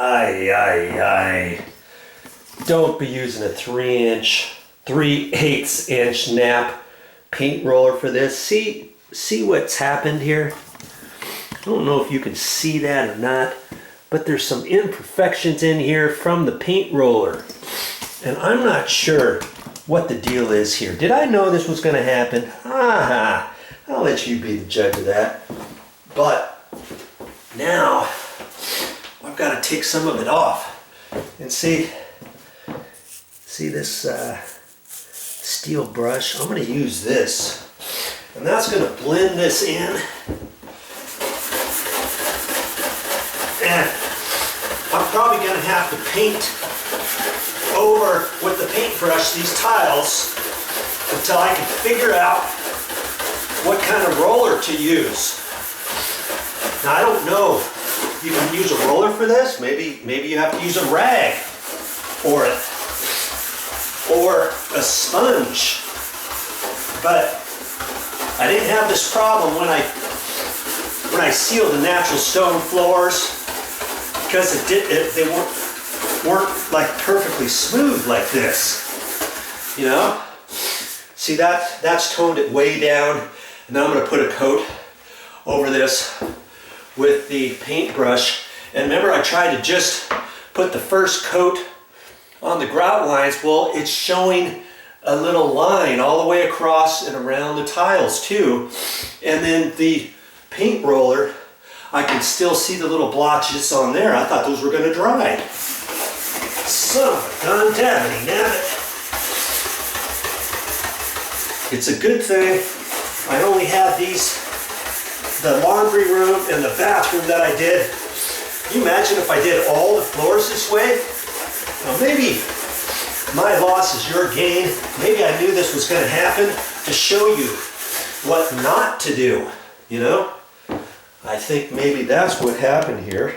Ay, ay, ay. Don't be using a 3/8 inch nap paint roller for this. See what's happened here? I don't know if you can see that or not, but there's some imperfections in here from the paint roller. And I'm not sure what the deal is here. Did I know this was going to happen? Aha! I'll let you be the judge of that. But now I've got to take some of it off. And see this steel brush? I'm going to use this. And that's going to blend this in. And I'm probably going to have to paint over with the paintbrush these tiles until I can figure out what kind of roller to use. Now I don't know. You can use a roller for this. Maybe you have to use a rag for it or a sponge. But I didn't have this problem when I sealed the natural stone floors, because they weren't like perfectly smooth like this. You know? See that's toned it way down. And now I'm going to put a coat over this with the paintbrush. And remember, I tried to just put the first coat on the grout lines. Well, it's showing a little line all the way across and around the tiles too. And then the paint roller, I can still see the little blotches on there. I thought those were going to dry. Son of a gun tabbity, nabbit. It's a good thing I only had the laundry room and the bathroom that I did. Can you imagine if I did all the floors this way? Now maybe my loss is your gain. Maybe I knew this was going to happen to show you what not to do, you know? I think maybe that's what happened here.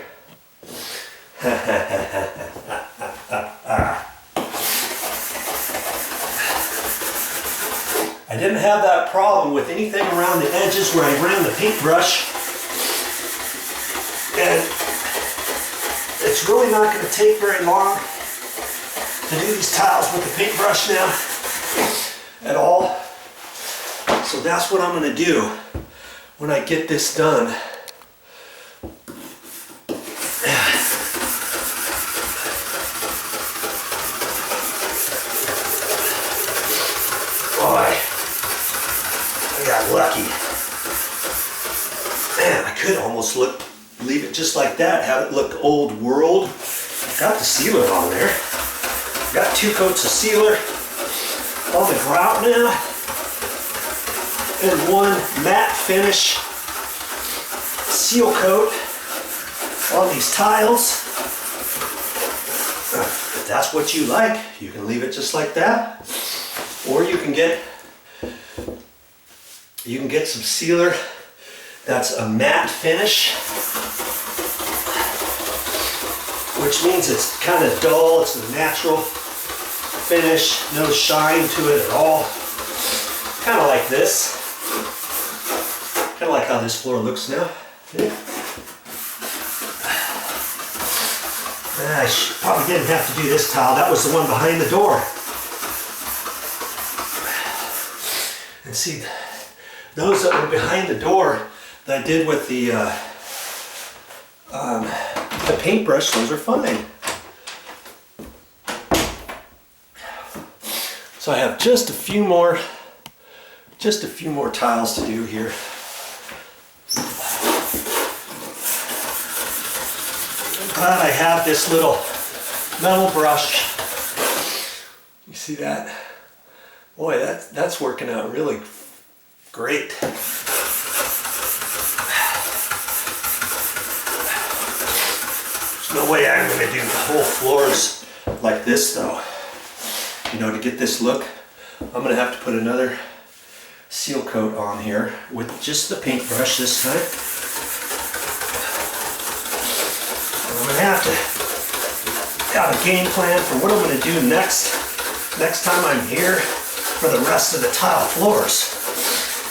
I didn't have that problem with anything around the edges where I ran the paintbrush. And it's really not going to take very long to do these tiles with the paintbrush now at all. So that's what I'm going to do when I get this done. Lucky. Man, I could almost leave it just like that, have it look old world. Got the sealer on there. Got 2 coats of sealer on the grout now. And 1 matte finish seal coat on these tiles. If that's what you like, you can leave it just like that. Or you can get some sealer that's a matte finish, which means it's kind of dull. It's a natural finish, no shine to it at all. Kind of like this. Kind of like how this floor looks now. Yeah. I probably didn't have to do this tile. That was the one behind the door. And see, those that were behind the door that I did with the paintbrush, those are fine. So I have just a few more tiles to do here. I'm glad I have this little metal brush. You see that? Boy, that's working out really great. There's no way I'm going to do the whole floors like this though. You know, to get this look, I'm going to have to put another seal coat on here with just the paintbrush this time. I'm going to have a game plan for what I'm going to do next time I'm here for the rest of the tile floors.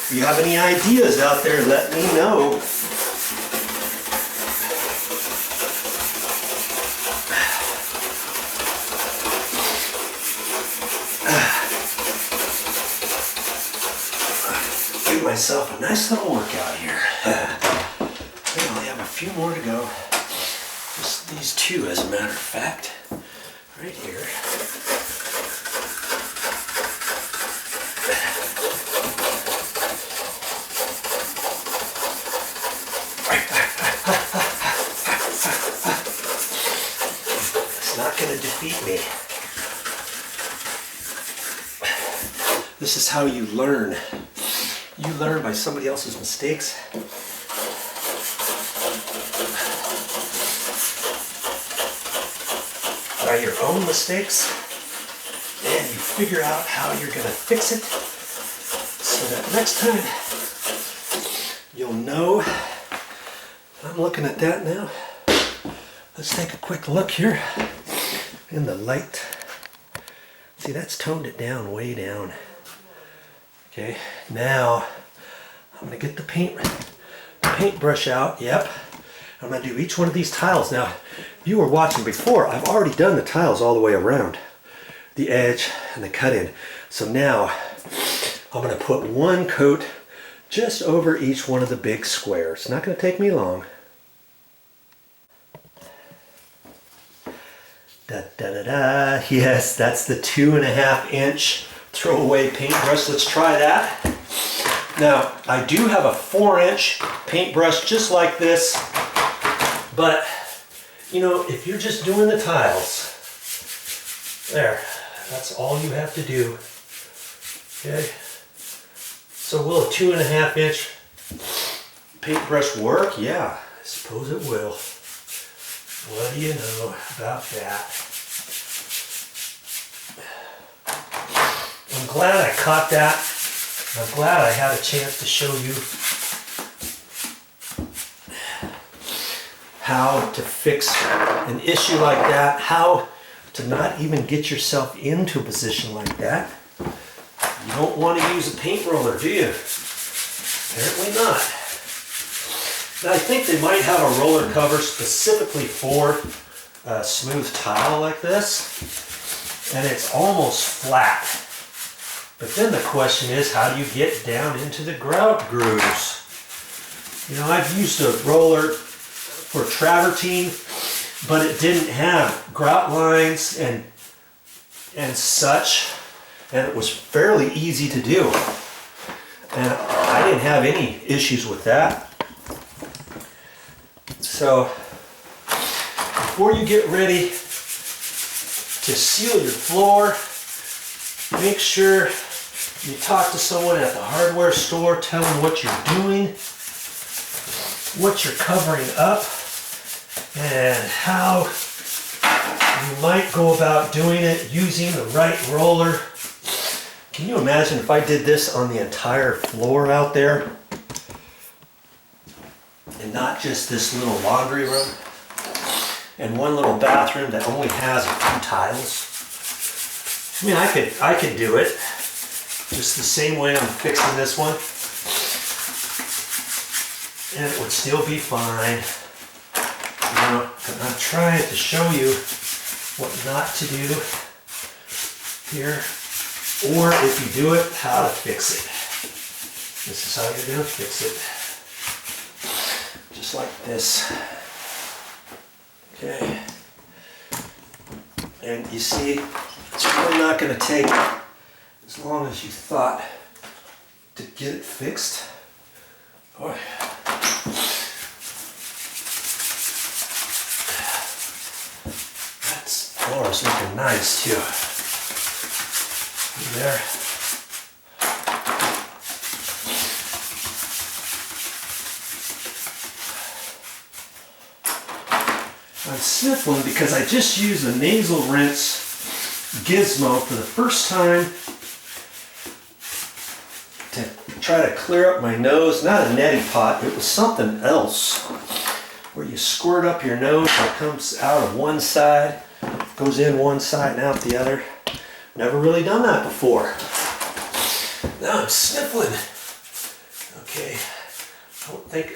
If you have any ideas out there, let me know. myself a nice little workout here. I only have a few more to go. Just these two, as a matter of fact, right here. It's not going to defeat me. This is how you learn. You learn by somebody else's mistakes. By your own mistakes. And you figure out how you're going to fix it so that next time you'll know. I'm looking at that now. Let's take a quick look here in the light. See, that's toned it down, way down. Okay, now I'm gonna get the paintbrush out. Yep, I'm gonna do each one of these tiles. Now, if you were watching before, I've already done the tiles all the way around the edge and the cut in. So now I'm gonna put one coat just over each one of the big squares. It's not gonna take me long. Da, da, da, da. Yes, that's the 2.5 inch throwaway paintbrush. Let's try that. Now, I do have a 4-inch paintbrush just like this, but you know, if you're just doing the tiles, there, that's all you have to do. Okay, so will a 2.5 inch paintbrush work? Yeah, I suppose it will. What do you know about that? I'm glad I caught that. I'm glad I had a chance to show you how to fix an issue like that, how to not even get yourself into a position like that. You don't want to use a paint roller, do you? Apparently not. Now, I think they might have a roller cover specifically for a smooth tile like this, and it's almost flat. But then the question is, how do you get down into the grout grooves? You know, I've used a roller for travertine, but it didn't have grout lines and such, and it was fairly easy to do. And I didn't have any issues with that. So, before you get ready to seal your floor, make sure you talk to someone at the hardware store, tell them what you're doing, what you're covering up, and how you might go about doing it using the right roller. Can you imagine if I did this on the entire floor out there? And not just this little laundry room and one little bathroom that only has a few tiles. I mean, I could do it just the same way I'm fixing this one, and it would still be fine. You know, I'm trying to show you what not to do here, or if you do it, how to fix it. This is how you're going to fix it. Just like this. Okay. And you see, it's really not going to take as long as you thought to get it fixed. Boy. That floor is looking nice too. There. I'm sniffling because I just used a nasal rinse gizmo for the first time to try to clear up my nose. Not a neti pot, it was something else where you squirt up your nose and it comes out of one side, goes in one side and out the other. Never really done that before. Now I'm sniffling. Okay,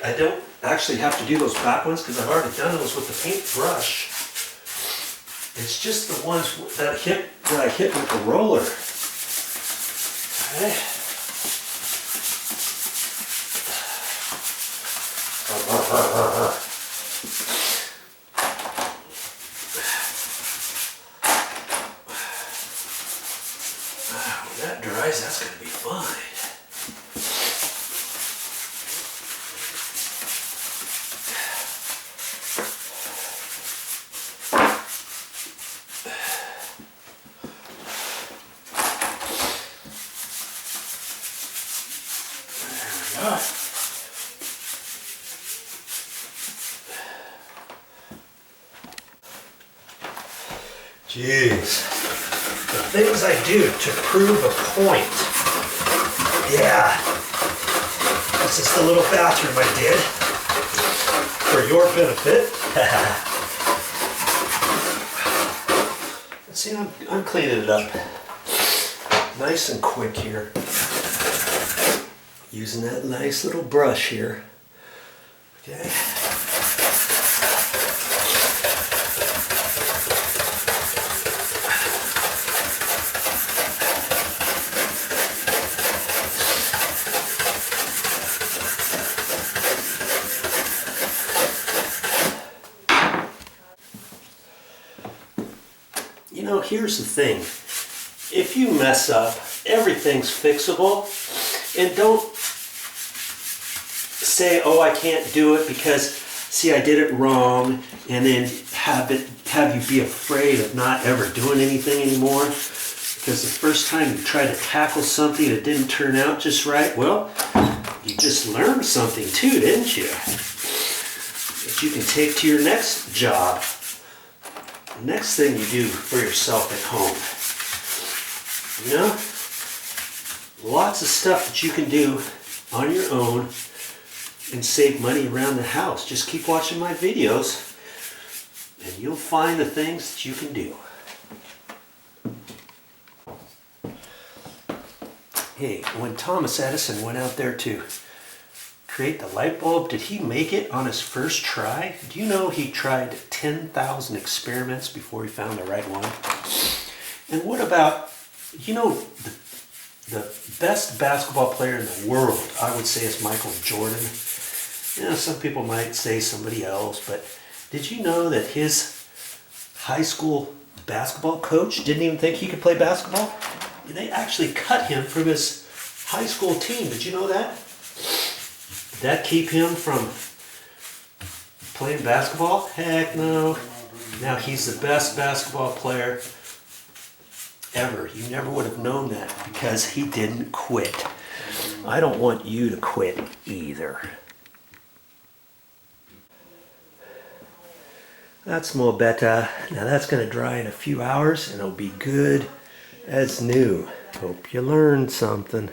I don't actually have to do those back ones because I've already done those with the paintbrush. It's just the ones that I hit with the roller. Okay. When that dries, that's going to be fine. Jeez, the things I do to prove a point. Yeah, this is the little bathroom I did for your benefit. See, I'm cleaning it up nice and quick here. Using that nice little brush here. Okay. You know, here's the thing. If you mess up, everything's fixable. And don't say, oh, I can't do it because, see, I did it wrong, and then have you be afraid of not ever doing anything anymore. Because the first time you tried to tackle something that didn't turn out just right, well, you just learned something too, didn't you? That you can take to your next job. The next thing you do for yourself at home. You know? Lots of stuff that you can do on your own and save money around the house. Just keep watching my videos and you'll find the things that you can do. Hey, when Thomas Edison went out there to create the light bulb, did he make it on his first try? Do you know he tried 10,000 experiments before he found the right one? And what about, you know, the best basketball player in the world, I would say, is Michael Jordan. You know, some people might say somebody else, but did you know that his high school basketball coach didn't even think he could play basketball? They actually cut him from his high school team. Did you know that? Did that keep him from playing basketball? Heck no. Now he's the best basketball player ever. You never would have known that because he didn't quit. I don't want you to quit either. That's more better. Now that's going to dry in a few hours and it'll be good as new. Hope you learned something.